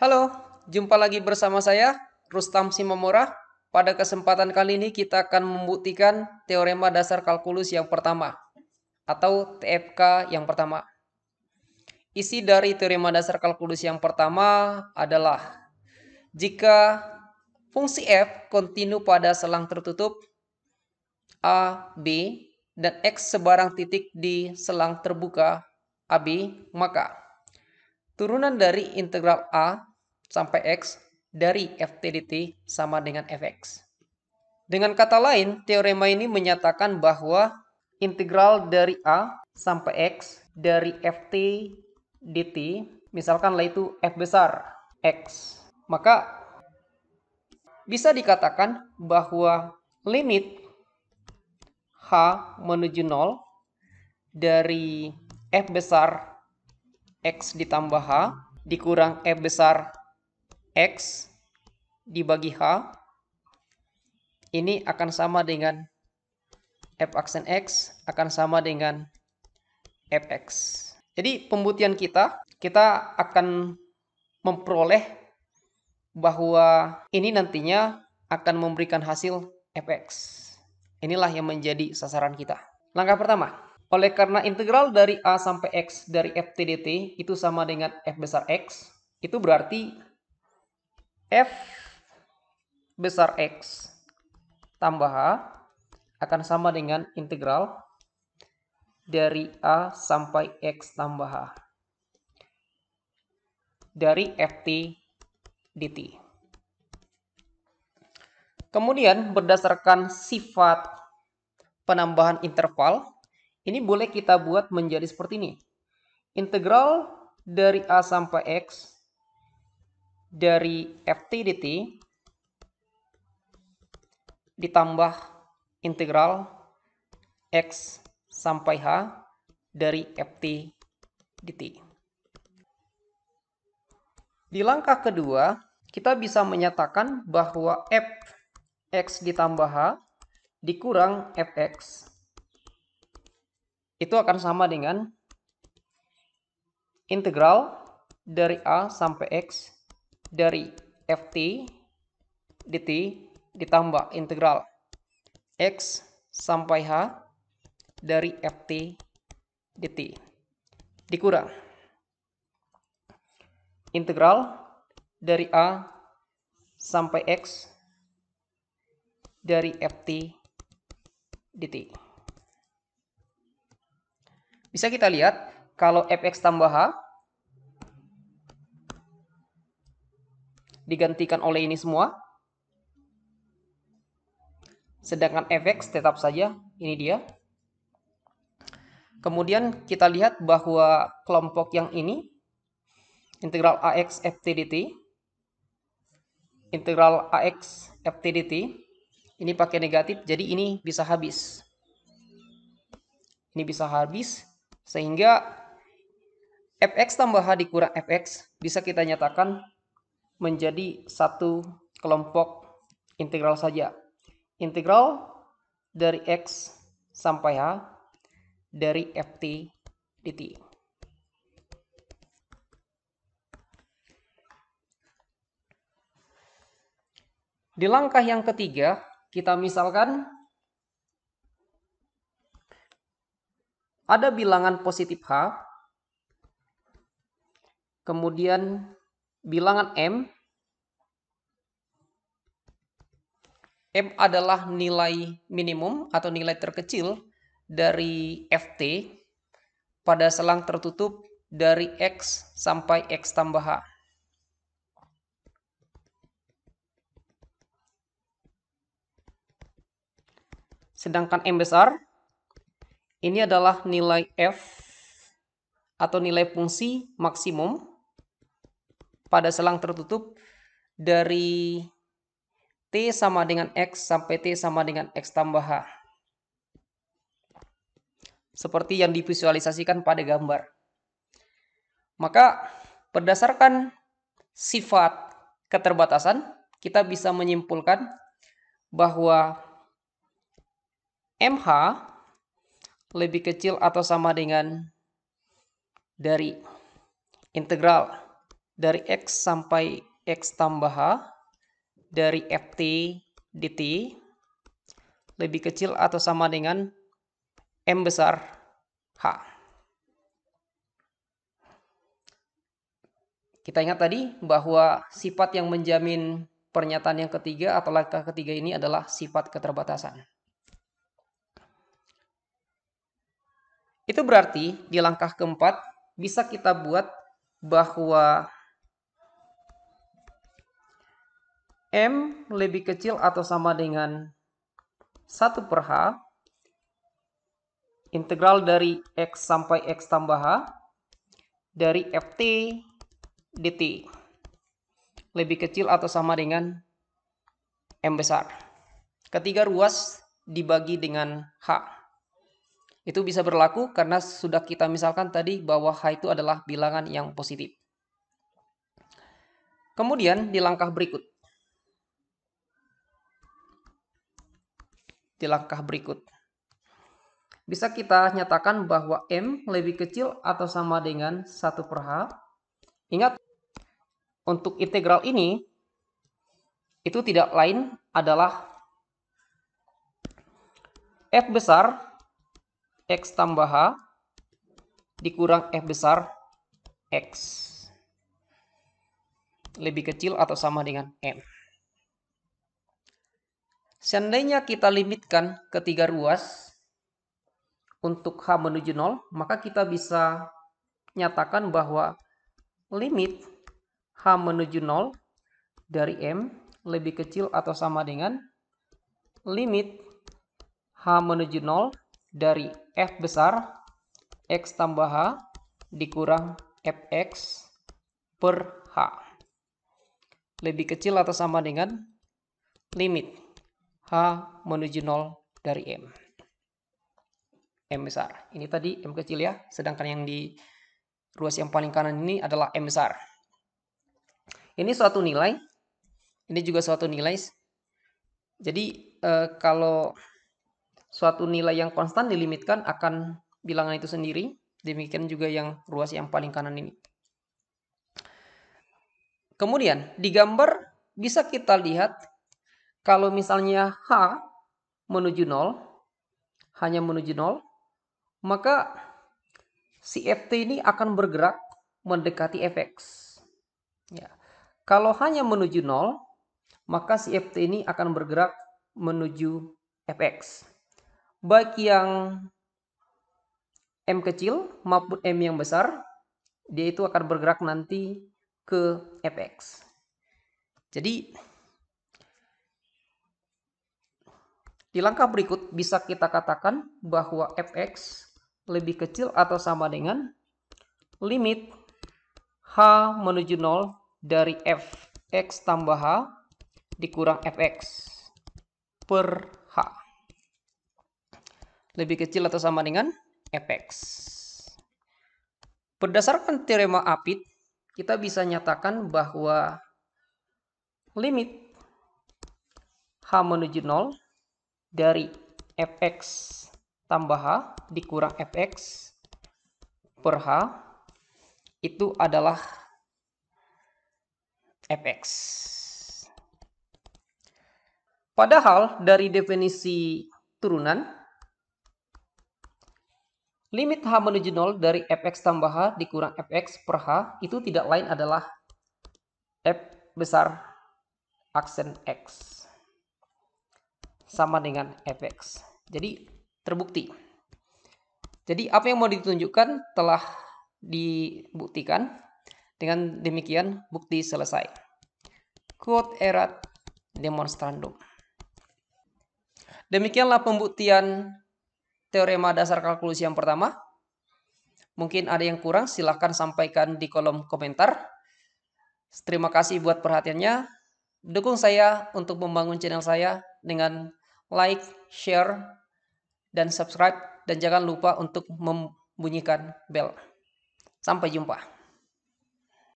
Halo, jumpa lagi bersama saya, Rustam Simamora. Pada kesempatan kali ini kita akan membuktikan teorema dasar kalkulus yang pertama, atau TFK yang pertama. Isi dari teorema dasar kalkulus yang pertama adalah jika fungsi f kontinu pada selang tertutup A, B, dan X sebarang titik di selang terbuka AB, maka turunan dari integral A sampai X dari ft dt sama dengan fx. Dengan kata lain, teorema ini menyatakan bahwa integral dari A sampai X dari ft dt, misalkanlah itu f besar X, maka bisa dikatakan bahwa limit H menuju 0 dari f besar X ditambah H dikurang f besar X dibagi H ini akan sama dengan f aksen X akan sama dengan fx. Jadi pembuktian kita akan memperoleh bahwa ini nantinya akan memberikan hasil fx. Inilah yang menjadi sasaran kita. Langkah pertama, oleh karena integral dari A sampai X dari ft dt itu sama dengan f besar X, itu berarti f besar X tambah H akan sama dengan integral dari A sampai X tambah H dari ft dt. Kemudian berdasarkan sifat penambahan interval, ini boleh kita buat menjadi seperti ini. Integral dari A sampai X dari ft dt ditambah integral X sampai H dari ft dt. Di langkah kedua, kita bisa menyatakan bahwa fx ditambah h dikurang fx itu akan sama dengan integral dari a sampai x dari ft dt ditambah integral x sampai h dari ft dt dikurang integral dari A sampai X dari ft dt. Bisa kita lihat kalau fx tambah h digantikan oleh ini semua, sedangkan fx tetap saja ini dia. Kemudian kita lihat bahwa kelompok yang ini integral ax ft dt, integral ax ft dt ini pakai negatif, jadi ini bisa habis. Ini bisa habis sehingga fx tambah h dikurang fx bisa kita nyatakan menjadi satu kelompok integral saja. Integral dari x sampai h dari ft dt. Di langkah yang ketiga, kita misalkan ada bilangan positif H, kemudian bilangan M adalah nilai minimum atau nilai terkecil dari Ft pada selang tertutup dari X sampai X tambah H. Sedangkan M besar ini adalah nilai F atau nilai fungsi maksimum pada selang tertutup dari T sama dengan X sampai T sama dengan X tambah H. Seperti yang divisualisasikan pada gambar. Maka berdasarkan sifat keterbatasan, kita bisa menyimpulkan bahwa MH lebih kecil atau sama dengan dari integral dari X sampai X tambah H dari Ft dt lebih kecil atau sama dengan M besar H. Kita ingat tadi bahwa sifat yang menjamin pernyataan yang ketiga atau langkah ketiga ini adalah sifat keterbatasan. Itu berarti di langkah keempat bisa kita buat bahwa M lebih kecil atau sama dengan 1 per H integral dari X sampai X tambah H dari Ft dt lebih kecil atau sama dengan M besar. Ketika ruas dibagi dengan H. Itu bisa berlaku karena sudah kita misalkan tadi bahwa H itu adalah bilangan yang positif. Kemudian di langkah berikut. Bisa kita nyatakan bahwa M lebih kecil atau sama dengan 1 per H. Ingat, untuk integral ini, itu tidak lain adalah F besar X tambah H dikurang F besar X. Lebih kecil atau sama dengan M. Seandainya kita limitkan ketiga ruas untuk H menuju 0, maka kita bisa nyatakan bahwa limit H menuju 0 dari M lebih kecil atau sama dengan limit H menuju 0 dari F besar X tambah H dikurang Fx per H. Lebih kecil atau sama dengan limit H menuju 0 dari M. M besar. Ini tadi M kecil ya, sedangkan yang di ruas yang paling kanan ini adalah M besar. Ini suatu nilai, ini juga suatu nilai. Jadi kalau suatu nilai yang konstan dilimitkan akan bilangan itu sendiri, demikian juga yang ruas yang paling kanan ini. Kemudian di gambar bisa kita lihat kalau misalnya H menuju 0, hanya menuju 0, maka si Ft ini akan bergerak mendekati Fx. Ya. Kalau hanya menuju 0, maka si Ft ini akan bergerak menuju Fx. Baik yang M kecil maupun M yang besar, dia itu akan bergerak nanti ke Fx. Jadi di langkah berikut bisa kita katakan bahwa Fx lebih kecil atau sama dengan limit H menuju 0 dari Fx tambah H dikurang Fx per H. Lebih kecil atau sama dengan Fx. Berdasarkan teorema Apit, kita bisa nyatakan bahwa limit H menuju 0 dari Fx tambah H dikurang Fx per H itu adalah Fx. Padahal dari definisi turunan, limit H menuju 0 dari Fx tambah H dikurang Fx per H itu tidak lain adalah F besar aksen X. Sama dengan Fx. Jadi terbukti. Jadi apa yang mau ditunjukkan telah dibuktikan. Dengan demikian bukti selesai. Quod erat demonstrandum. Demikianlah pembuktian teorema dasar kalkulus yang pertama. Mungkin ada yang kurang, silahkan sampaikan di kolom komentar. Terima kasih buat perhatiannya. Dukung saya untuk membangun channel saya dengan like, share, dan subscribe. Dan jangan lupa untuk membunyikan bel. Sampai jumpa.